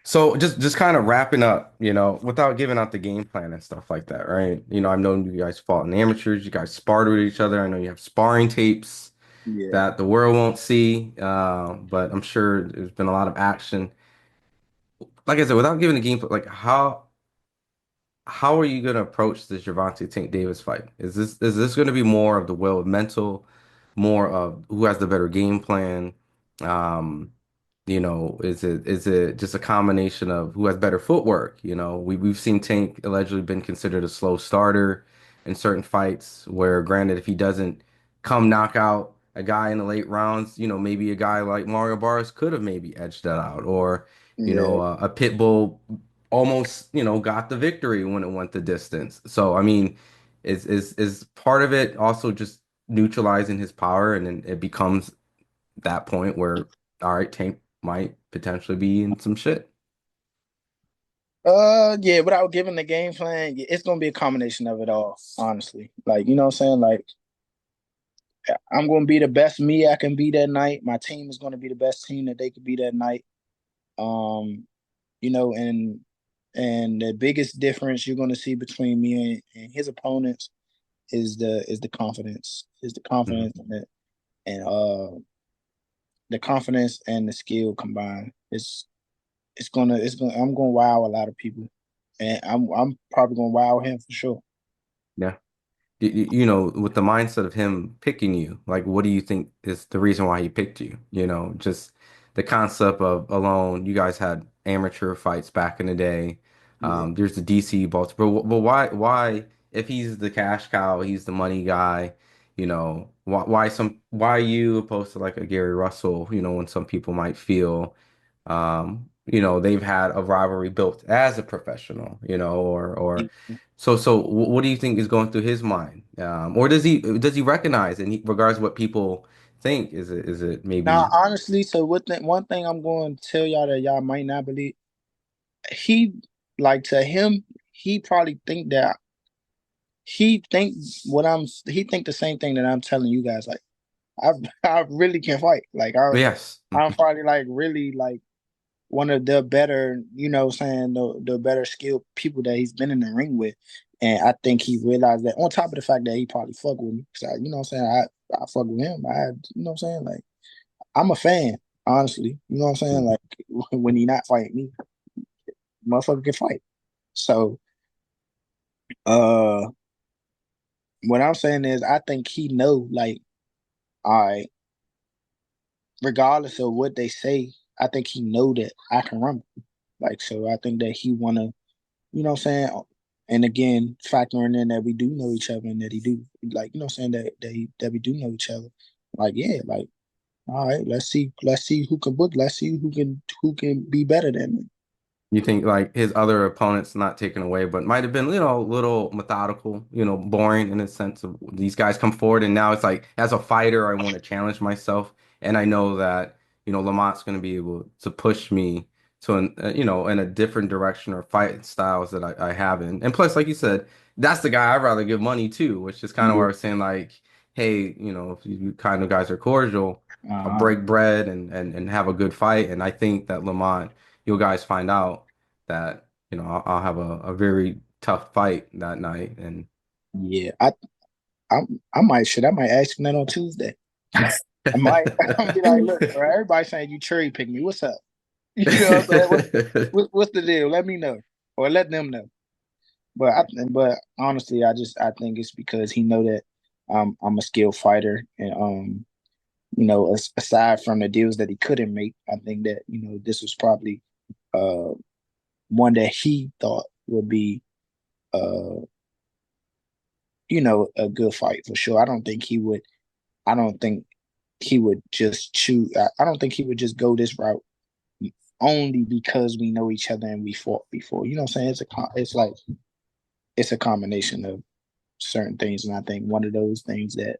So just kind of wrapping up, without giving out the game plan and stuff like that, right? I've known you guys fought in amateurs, you guys sparred with each other. I know you have sparring tapes Yeah. that the world won't see, but I'm sure there's been a lot of action. Like I said, without giving a game plan, like how are you going to approach this Gervonta Tank Davis fight? Is this going to be more of the will of mental, more of who has the better game plan? Um, is it just a combination of who has better footwork? We've seen Tank allegedly been considered a slow starter in certain fights, where granted, if he doesn't come knock out a guy in the late rounds, maybe a guy like Mario Barnes could have maybe edged that out, or Yeah. a pit bull almost, got the victory when it went the distance. So, I mean, is part of it also just neutralizing his power, and then it becomes that point where, all right, Tank might potentially be in some shit. Yeah, without giving the game plan, it's gonna be a combination of it all, honestly. Like, you know what I'm saying? Like, I'm gonna be the best me I can be that night. My team is gonna be the best team that they could be that night. Um, and the biggest difference you're gonna see between me and his opponents is the confidence. Is the Mhm. confidence and the confidence and the skill combined. It's gonna I'm gonna wow a lot of people. And I'm probably gonna wow him for sure. Yeah. With the mindset of him picking you, like, what do you think is the reason why he picked you? Just the concept of alone, you guys had amateur fights back in the day. Yeah. There's the DC Baltimore, but why, if he's the cash cow, he's the money guy, why you opposed to like a Gary Russell, when some people might feel, they've had a rivalry built as a professional, or so what do you think is going through his mind? Or does he recognize, and regards what people think? Is it Now, maybe honestly, so one thing I'm going to tell y'all that y'all might not believe, he like to him, he probably think that he think the same thing that I'm telling you guys. Like I I really can fight. Like yes. I'm probably like really like one of the better, saying the better skilled people that he's been in the ring with. And I think he realized that on top of the fact that he probably fuck with me. Cause I fuck with him. Like I'm a fan, honestly. You know what I'm saying? Like when he not fighting me, motherfucker can fight. So uh what I'm saying is I think he know, like, all right, regardless of what they say, I think he know that I can run. Like, so I think that he wanna, what I'm saying? And again, factoring in that we do know each other and that he do, like, what I'm saying, that we do know each other. Like, yeah, like, all right, let's see who can book, let's see who can be better than me. You think like his other opponents, not taken away, but might have been, a little methodical, boring in a sense of these guys come forward, and now it's like, as a fighter, I want to challenge myself, and I know that, Lamont's going to be able to push me to in a different direction or fight styles that I haven't. And plus, like you said, that's the guy I'd rather give money to, which is kind of where I Yeah. was saying, like, hey, if you kind of guys are cordial, I'll Uh-huh. break bread and have a good fight. And I think that Lamont, you guys find out that I'll have a very tough fight that night, and Yeah. I might ask him that on Tuesday. I might I'm be like, look, bro, everybody's saying you cherry pick me. What's up? You know what I'm saying? What's the deal? Let me know. Or let them know. But honestly, I think it's because he know that I'm a skilled fighter, and aside from the deals that he couldn't make, I think that this was probably uh one that he thought would be uh a good fight for sure. I don't think he would just choose. I don't think he would just go this route only because we know each other and we fought before. You know what I'm saying? It's like it's a combination of certain things, and I think one of those things that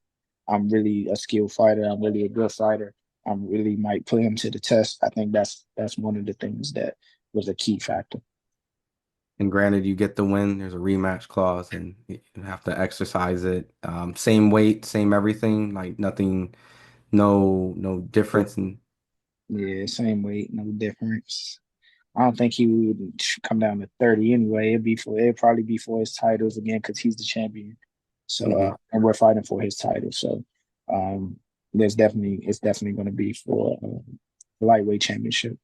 I'm really a skilled fighter. I'm really a good fighter. I'm really might put him to the test. I think that's one of the things that was a key factor. granted, you get the win. There's a rematch clause, and you have to exercise it. Same weight, same everything. Like nothing, no difference. And Yeah, same weight, no difference. I don't think he would come down to 30 anyway. It'd probably be for his titles again because he's the champion. So Hmm. and we're fighting for his title. So um, it's definitely going to be for the lightweight championship.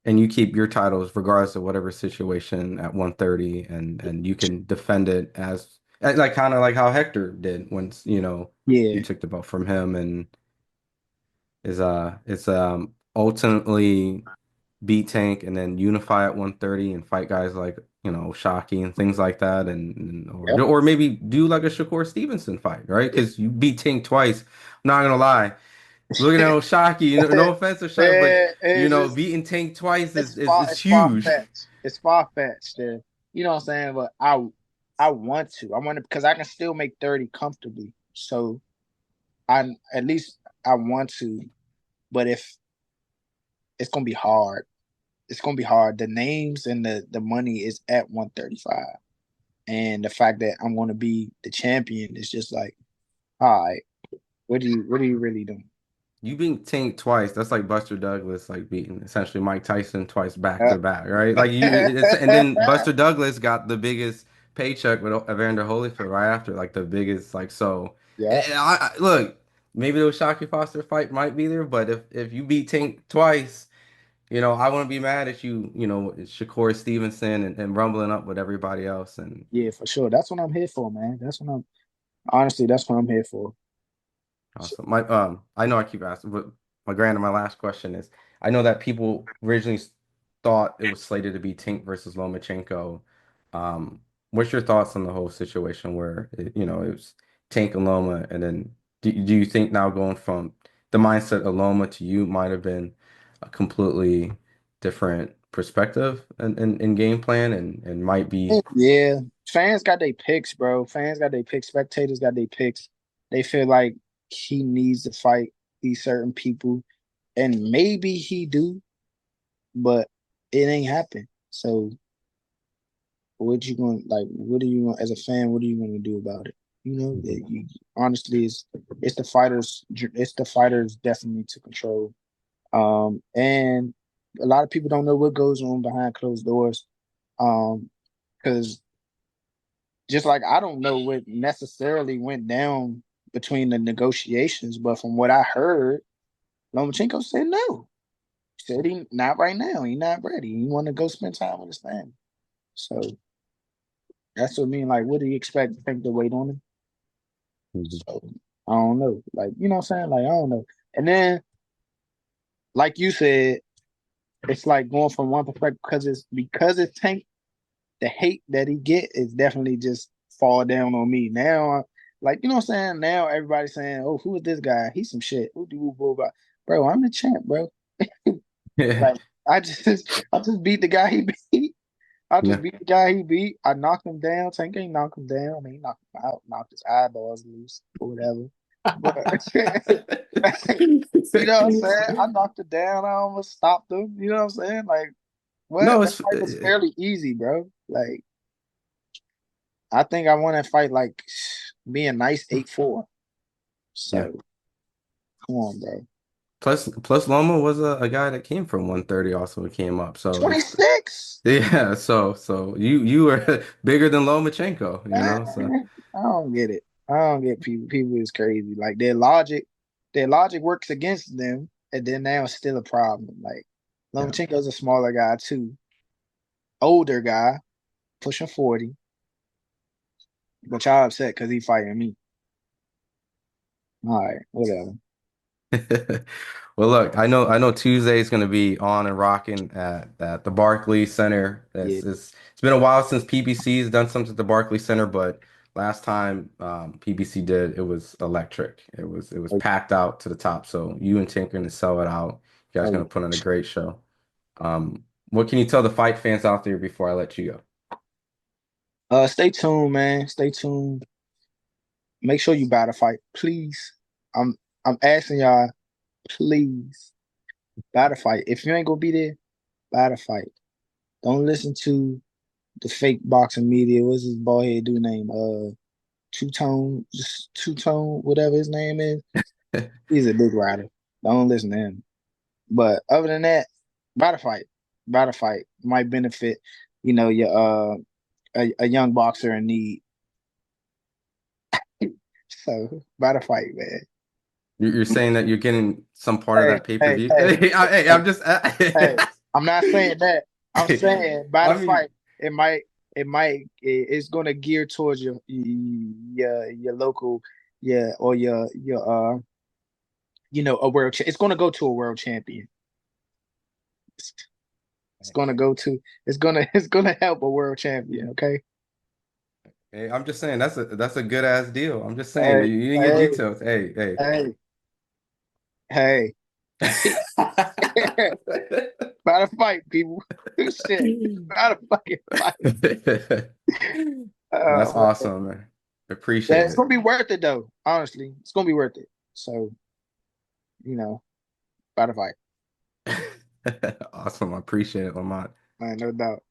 And you keep your titles regardless of whatever situation at 130, and you can defend it as like kind of like how Hector did once, you Yeah, took the belt from him and is ultimately beat Tank and then unify at 130 and fight guys like, Shockey and things like that yep. or maybe do like a Shakur Stevenson fight, right? Because you beat Tank twice. I'm not gonna lie. Looking at Shockey, no offense to Shockey, but Yeah, it's just beating Tank twice it's is it's far huge. fetched. It's far fetched. You know what I'm saying? But I want to. I want to because I can still make 30 comfortably. So I at least I want to. But if it's gonna be hard, it's gonna be hard. The names and the money is at 135, and the fact that I'm gonna be the champion is just like, all right, what are you really doing? You being tanked twice, that's like Buster Douglas like beating essentially Mike Tyson twice back Yeah. to back, right? Like and then Buster Douglas got the biggest paycheck with Evander Holyfield right after, like the biggest, like so. Yeah, Look, maybe the Shockey Foster fight might be there, but if you beat Tank twice, I wouldn't be mad at you, Shakur Stevenson and rumbling up with everybody else. And yeah, for sure. That's what I'm here for, man. Honestly, that's what I'm here for. awesome. I know I keep asking, but my last question is, I know that people originally thought it was slated to be Tink versus Lomachenko. Um, what's your thoughts on the whole situation where it was Tink and Loma, and then do you think now going from the mindset of Loma to you might have been a completely different perspective and game plan and might be Yeah, fans got their picks, bro. Fans got their picks. Spectators got their picks. They feel like he needs to fight these certain people, and maybe he do, but it ain't happen. So, what you going like? What are you going as a fan? What are you going to do about it? Honestly, it's the fighters. It's the fighters definitely to control. And a lot of people don't know what goes on behind closed doors. Because just like I don't know what necessarily went down between the negotiations, but from what I heard, Lomachenko said no. Said he not right now. He not ready. He want to go spend time with his family. So that's what I mean. Like, what do you expect? Think to wait on him? Mhm. So I don't know. Like, you know what I'm saying? Like, I don't know. And then, like you said, it's like going from one perspective because it's Tank. The hate that he get is definitely just fall down on me now. Like you know what I'm saying? Now everybody's saying, "Oh, who is this guy? He's some shit." Who do you about? Bro, I'm the champ, bro. Yeah. Like I just beat the guy he beat. I just Yeah. beat the guy he beat. I knocked him down. Tank ain't knocked him down. I mean, he knocked him out, knocked his eyeballs loose or whatever. But you know what I'm saying? I knocked it down. I almost stopped him. You know what I'm saying? Like what? No, That it's fight was fairly easy, bro. Like I think I want to fight like being nice 8-4. yeah. So come on, bro. Plus Loma was a guy that came from 130 also came up. So it's 26. yeah, so you were bigger than Lomachenko, so I don't get it. I don't get people. People is crazy. Like their logic works against them, and then now it's still a problem. Like yeah. Lomachenko's a smaller guy too, older guy, pushing 40. But y'all upset because he fighting me. All right, whatever. Well, look, I know Tuesday is going to be on and rocking at the Barclays Center. Yeah. It's been a while since PBC has done something at the Barclays Center, but last time PBC did, it was electric. It was Oh, packed out to the top. So you and Tinker going to sell it out. You guys oh, going to put on a great show. What can you tell the fight fans out there before I let you go? stay tuned, man. Stay tuned. Make sure you buy the fight, please. I'm I'm asking y'all, please buy the fight. If you ain't gonna be there, buy the fight. Don't listen to the fake boxing media. What's his bald head dude name? Two tone, whatever his name is. He's a big rider. Don't listen to him. But other than that, buy the fight. Buy the fight. Might benefit, your a young boxer in need. So buy the fight, man. You're saying that you're getting some part of Hey, that hey, pay-per-view? hey, Hey, hey, I'm just hey. I'm not saying that. I'm saying by the I mean, fight, it's gonna gear towards your local, yeah, or your a it's gonna go to a world champion. It's gonna go to it's gonna help a world champion. Okay. hey, I'm just saying that's a good ass deal. I'm just saying Hey, you didn't get hey, details. Hey, hey. hey, hey. By the fight, people. Shit. By the fucking fight. That's Oh man. awesome, man. Yeah, Appreciate it's gonna it. be worth it though. Honestly, it's gonna be worth it. So, by the fight. Awesome. I appreciate it, Lamont. Man, no doubt.